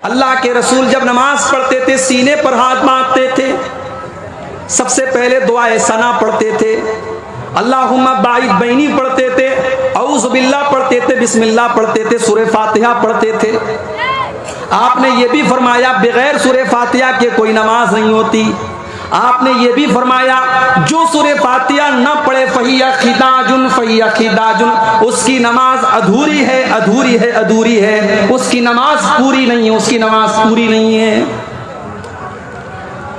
अल्लाह के रसूल जब नमाज पढ़ते थे सीने पर हाथ बांधते थे, सबसे पहले दुआए सना पढ़ते थे, अल्लाहुम्मा बाइद बैनी पढ़ते थे, औज़ु बिल्लाह पढ़ते थे, बिस्मिल्लाह पढ़ते थे, सूरह फातिहा पढ़ते थे। आपने ये भी फरमाया बगैर सूरह फातिहा के कोई नमाज नहीं होती। आपने ये भी फरमाया जो सूरह फातिहा न पढ़े फहिया खिदाजुन, उसकी नमाज अधूरी है, अधूरी है, अधूरी है, उसकी नमाज पूरी नहीं है, उसकी नमाज पूरी नहीं है।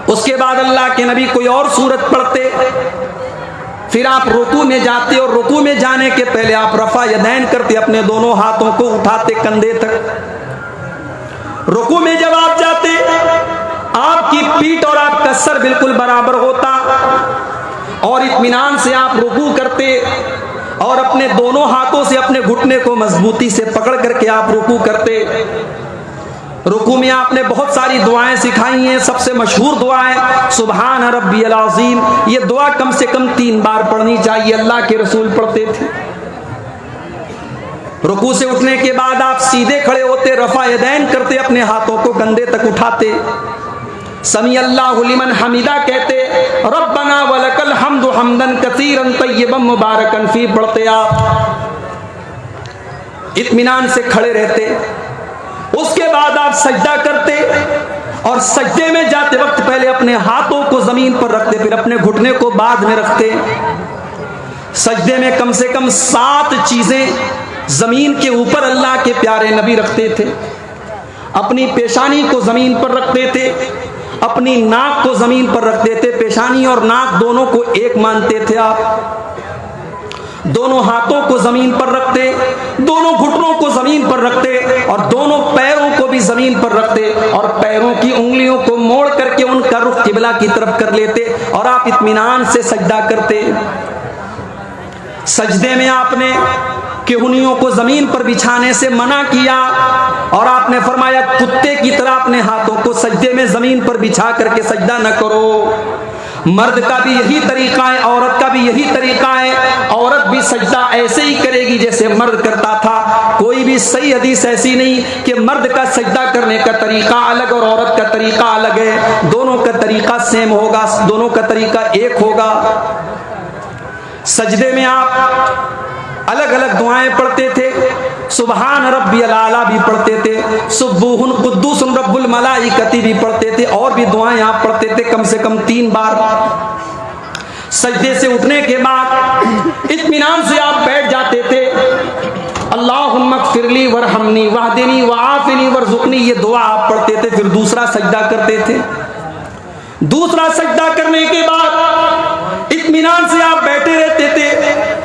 उसके बाद अल्लाह के नबी कोई और सूरत पढ़ते, फिर आप रुकू में जाते और रुकू में जाने के पहले आप रफा यदैन करते, अपने दोनों हाथों को उठाते कंधे तक। रुकू में जब आप जाते आपकी पीठ और आपका सर बिल्कुल बराबर होता और इत्मीनान से आप रुकू करते और अपने दोनों हाथों से अपने घुटने को मजबूती से पकड़ करके आप रुकू करते। रुकू में आपने बहुत सारी दुआएं सिखाई हैं। सबसे मशहूर दुआ है सुभान रब्बियल अज़ीम। ये दुआ कम से कम 3 बार पढ़नी चाहिए, अल्लाह के रसूल पढ़ते थे। रुकू से उठने के बाद आप सीधे खड़े होते, रफा यदैन करते, अपने हाथों को कंधे तक उठाते, समी अल्लाहु लिमन हमीदा कहते, रब्बना वलकल हम्दु हम्दन कसीरन तय्यबन मुबारकन फी पढ़ते आप इत्मीनान से खड़े रहते। उसके बाद आप सजदा करते और सजदे में जाते वक्त पहले अपने हाथों को जमीन पर रखते, फिर अपने घुटने को बाद में रखते। सजदे में कम से कम 7 चीजें जमीन के ऊपर अल्लाह के प्यारे नबी रखते थे। अपनी पेशानी को जमीन पर रखते थे, अपनी नाक को जमीन पर रखते थे, पेशानी और नाक दोनों को एक मानते थे आप। दोनों हाथों को जमीन पर रखते, दोनों घुटनों को जमीन पर रखते और दोनों पैरों को भी जमीन पर रखते और पैरों की उंगलियों को मोड़ करके उनका रुख किबला की तरफ कर लेते और आप इत्मीनान से सजदा करते। सजदे में आपने केहुनियों को जमीन पर बिछाने से मना किया और आपने फरमाया कुत्ते की तरह अपने हाथों को सजदे में जमीन पर बिछा करके सजदा न करो। मर्द का भी यही तरीका है, औरत का भी यही तरीका है। औरत भी सजदा ऐसे ही करेगी जैसे मर्द करता था। कोई भी सही हदीस ऐसी नहीं कि मर्द का सजदा करने का तरीका अलग और औरत का तरीका अलग है। दोनों का तरीका सेम होगा, दोनों का तरीका एक होगा। सजदे में आप अलग अलग दुआएं पढ़ते थे। सुभान रब्बियल आला भी पढ़ते थे, सुब्बूहुन कुद्दूसुन रब्बुल मलाइकती भी पढ़ते थे और भी दुआएं आप पढ़ते थे कम से कम 3 बार। सजदे से उठने के बाद इत्मीनान से आप बैठ जाते थे। अल्लाहुम्मा ग़फ़िरली वरहमनी वहदिनी वआफ़िनी वरज़ुक़नी, ये दुआ आप पढ़ते थे। फिर दूसरा सजदा करते थे। दूसरा सजदा करने के बाद इत्मीनान से आप बैठे रहते थे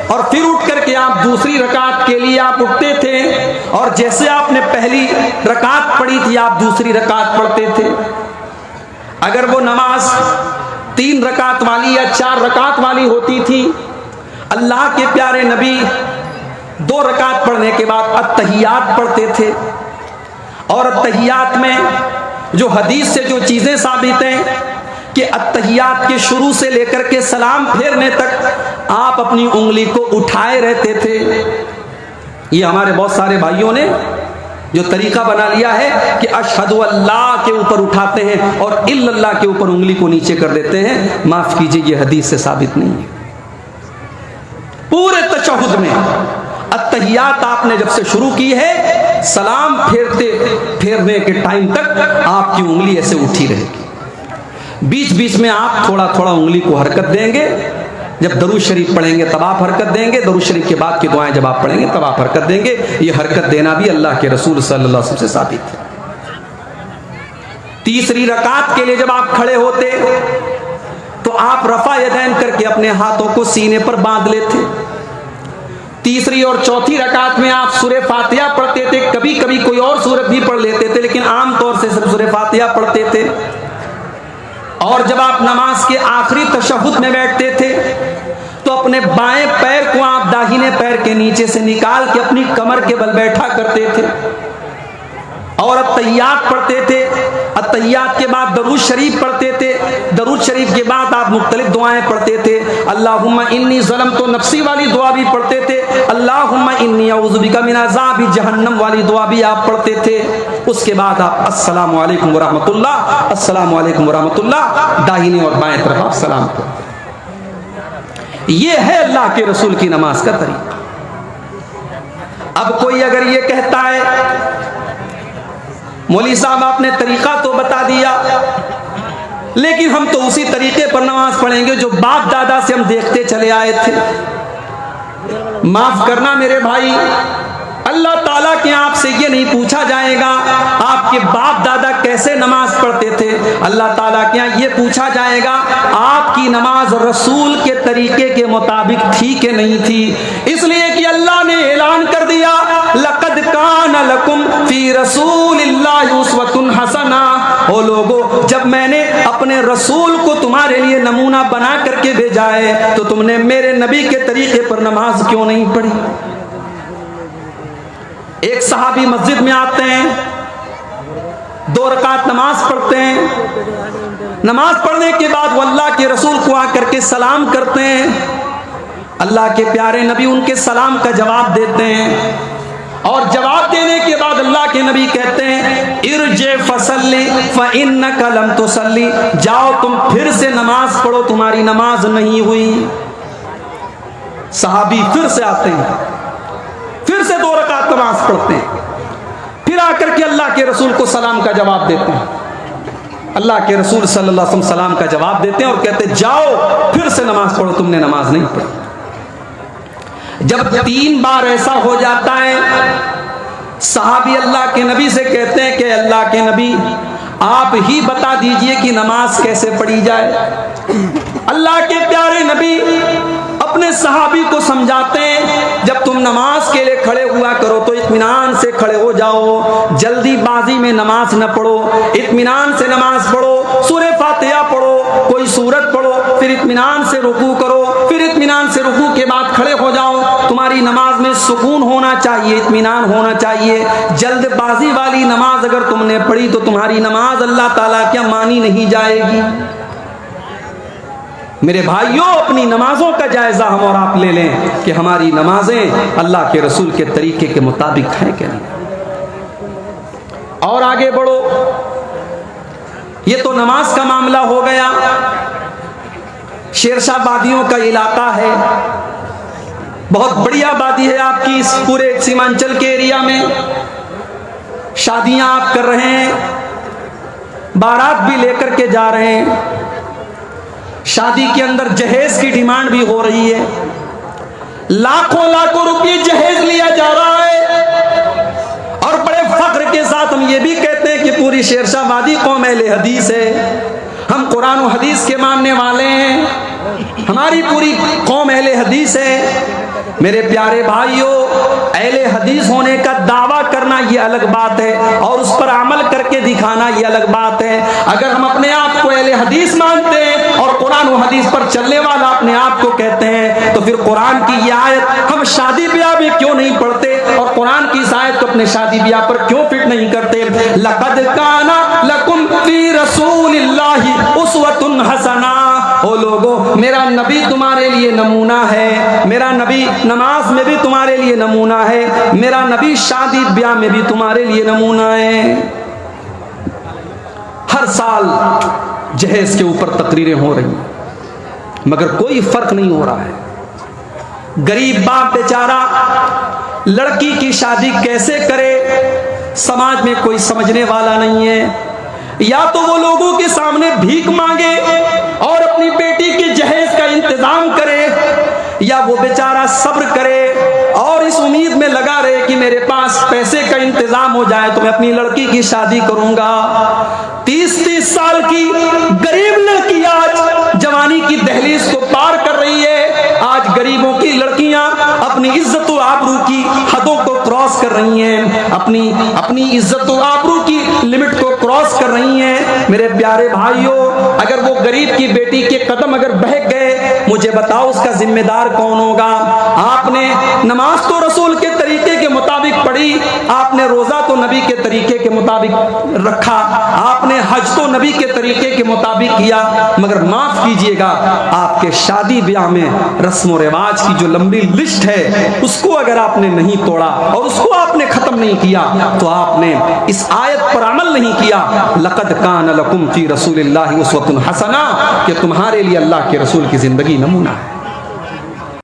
और फिर उठ करके आप दूसरी रकात के लिए आप उठते थे और जैसे आपने पहली रकात पढ़ी थी आप दूसरी रकात पढ़ते थे। अगर वो नमाज 3 रकात वाली या 4 रकात वाली होती थी, अल्लाह के प्यारे नबी 2 रकात पढ़ने के बाद अत्तहियात पढ़ते थे। और अत्तहियात में जो हदीस से जो चीजें साबित हैं कि अत्तहियात के शुरू से लेकर के सलाम फेरने तक आप अपनी उंगली को उठाए रहते थे। ये हमारे बहुत सारे भाइयों ने जो तरीका बना लिया है कि अशहदु अल्लाह के ऊपर उठाते हैं और इल्लल्लाह के ऊपर उंगली को नीचे कर देते हैं। माफ कीजिए, ये हदीस से साबित नहीं है। पूरे तशहुद में अत्तहियात आपने जब से शुरू की है, सलाम फेरने के टाइम तक आपकी उंगली ऐसे उठी रहेगी। बीच बीच में आप थोड़ा थोड़ा उंगली को हरकत देंगे। जब दरूद शरीफ पढ़ेंगे तब आप हरकत देंगे, दरूद शरीफ के बाद की दुआएं जब आप पढ़ेंगे तब आप हरकत देंगे। ये हरकत देना भी अल्लाह के रसूल सल्लल्लाहु अलैहि वसल्लम से साबित है। तीसरी रकात के लिए जब आप खड़े होते तो आप रफा यदैन करके अपने हाथों को सीने पर बांध लेते। तीसरी और चौथी रकात में आप सूरह फातिहा पढ़ते थे, कभी कभी कोई और सूरत भी पढ़ लेते थे, लेकिन आमतौर से सिर्फ सूरह फातिहा पढ़ते थे। और जब आप नमाज के आखिरी तशहुद में बैठते थे तो अपने बाएं पैर को आप दाहिने पैर के नीचे से निकाल के अपनी कमर के बल बैठा करते थे और अत्तहियात पढ़ते थे। अत्तहियात के बाद दरूद शरीफ पढ़ते थे। दरूद शरीफ के बाद आप मुख्तलिफ दुआएं पढ़ते थे। अल्लाहुम्मा इन्नी ज़लमतु नफ्सी वाली दुआ भी पढ़ते थे। अल्लाहुम्मा इन्नी अऊज़ु बिका मिन अज़ाबि जहन्नम वाली दुआ भी आप पढ़ते थे। उसके बाद आप अस्सलामु अलैकुम व रहमतुल्लाह, अस्सलामु अलैकुम व रहमतुल्लाह, दाहिनी और बाएं तरफ आप सलाम करो। ये है अल्लाह के रसूल की नमाज का तरीका। अब कोई अगर ये कहता है मौलवी साहब आपने तरीका तो बता दिया, लेकिन हम तो उसी तरीके पर नमाज पढ़ेंगे जो बाप दादा से हम देखते चले आए थे। माफ करना मेरे भाई, अल्लाह ताला के आपसे ये नहीं पूछा जाएगा आपके बाप दादा कैसे नमाज पढ़ते थे। अल्लाह ताला के यहाँ ये पूछा जाएगा आपकी नमाज रसूल के तरीके के मुताबिक थी कि नहीं थी। इसलिए कि अल्लाह ने ऐलान कर दिया लक़द कान लकुम फी रसूलिल्लाहि उस्वतुन हसना। ओ लोगो, जब मैंने अपने रसूल को तुम्हारे लिए नमूना बना करके भेजा है तो तुमने मेरे नबी के तरीके पर नमाज क्यों नहीं पढ़ी। एक सहाबी मस्जिद में आते हैं, 2 रकात नमाज पढ़ते हैं। नमाज पढ़ने के बाद वो अल्लाह के रसूल को आकर के सलाम करते हैं। अल्लाह के प्यारे नबी उनके सलाम का जवाब देते हैं और जवाब देने के बाद अल्लाह के नबी कहते हैं इरजे फसल्ली फइन्नका लम तुसल्ली, जाओ तुम फिर से नमाज पढ़ो, तुम्हारी नमाज नहीं हुई। सहाबी फिर से आते हैं, फिर से 2 रकात नमाज पढ़ते हैं, फिर आकर के अल्लाह के रसूल को सलाम का जवाब देते हैं। अल्लाह के रसूल सल्लल्लाहु अलैहि वसल्लम सलाम का जवाब देते हैं और कहते हैं जाओ फिर से नमाज पढ़ो, तुमने नमाज नहीं पढ़ी। जब 3 बार ऐसा हो जाता है, सहाबी अल्लाह के नबी से कहते हैं कि अल्लाह के नबी आप ही बता दीजिए कि नमाज कैसे पढ़ी जाए। अल्लाह के प्यारे नबी अपने सहाबी को समझाते हैं जब तुम नमाज के लिए खड़े हुआ करो तो इत्मीनान से खड़े हो जाओ, जल्दीबाजी में नमाज न पढ़ो, इत्मीनान से नमाज पढ़ो, सूरह फातिहा पढ़ो, कोई सूरत पढ़ो, फिर इत्मीनान से रुकू करो, फिर इत्मीनान से रुकू के बाद खड़े हो जाओ। तुम्हारी नमाज में सुकून होना चाहिए, इत्मीनान होना चाहिए। जल्दबाजी वाली नमाज अगर तुमने पढ़ी तो तुम्हारी नमाज अल्लाह ताला क्या मानी नहीं जाएगी। मेरे भाइयों, अपनी नमाजों का जायजा हम और आप ले लें कि हमारी नमाजें अल्लाह के रसूल के तरीके के मुताबिक हैं कि नहीं। और आगे बढ़ो, ये तो नमाज का मामला हो गया। शेरशाह वादियों का इलाका है, बहुत बढ़िया वादी है आपकी इस पूरे सीमांचल के एरिया में। शादियां आप कर रहे हैं, बारात भी लेकर के जा रहे हैं, शादी के अंदर जहेज की डिमांड भी हो रही है, लाखों लाखों रुपये जहेज लिया जा रहा है। और बड़े फख्र के साथ हम ये भी कहते हैं कि पूरी शेरशाह वादी कौम अहले हदीस है, हम कुरान और हदीस के मानने वाले हैं, हमारी पूरी कौम अहले हदीस है। मेरे प्यारे भाइयों, अहले हदीस होने का दावा करना ये अलग बात है और उस पर अमल करके दिखाना ये अलग बात है। अगर हम अपने आप को अहले हदीस मानते हैं और कुरान और हदीस पर चलने वाला अपने आप को कहते हैं तो फिर कुरान की ये आयत हम शादी ब्याह में क्यों नहीं पढ़ते और कुरान की इस आयत को अपने शादी ब्याह पर क्यों फिट नहीं करते। लक़द काना लकुम फी रसूलिल्लाहि उस्वतुन हसना। ओ लोगो, मेरा नबी तुम्हारे लिए नमूना है, मेरा नबी नमाज में भी तुम्हारे लिए नमूना है, मेरा नबी शादी ब्याह में भी तुम्हारे लिए नमूना है। हर साल जहेज के ऊपर तकरीरें हो रही हैं मगर कोई फर्क नहीं हो रहा है। गरीब बाप बेचारा लड़की की शादी कैसे करे, समाज में कोई समझने वाला नहीं है। या तो वो लोगों के सामने भीख मांगे और अपनी बेटी के जहेज का इंतजाम करे, या वो बेचारा सब्र करे और इस उम्मीद में लगा रहे कि मेरे पास पैसे का इंतजाम हो जाए तो मैं अपनी लड़की की शादी करूंगा। 30-30 साल की गरीब लड़की आज जवानी की दहलीज को पार कर रही है। आज गरीबों की लड़कियां अपनी इज्जत और आबरू की हदों को क्रॉस कर रही हैं, अपनी इज्जत और आबरू की लिमिट को क्रॉस कर रही हैं। मेरे प्यारे भाइयों, अगर वो गरीब की बेटी के कदम अगर बहक गए, मुझे बताओ उसका जिम्मेदार कौन होगा। आपने नमाज तो रसूल के तरीके के मुताबिक पढ़ी, आपने रोजा तो नबी के तरीके के मुताबिक रखा, आपने हज तो नबी के तरीके के मुताबिक किया, मगर माफ कीजिएगा आपके शादी ब्याह में रस्म रिवाज की जो लंबी लिस्ट है उसको अगर आपने नहीं तोड़ा और उसको आपने खत्म नहीं किया तो आपने इस आयत पर अमल नहीं किया, लक़द कान लकुम फी रसूलिल्लाहि उस्वतुन हसना, कि तुम्हारे लिए अल्लाह के रसूल की जिंदगी नमूना है।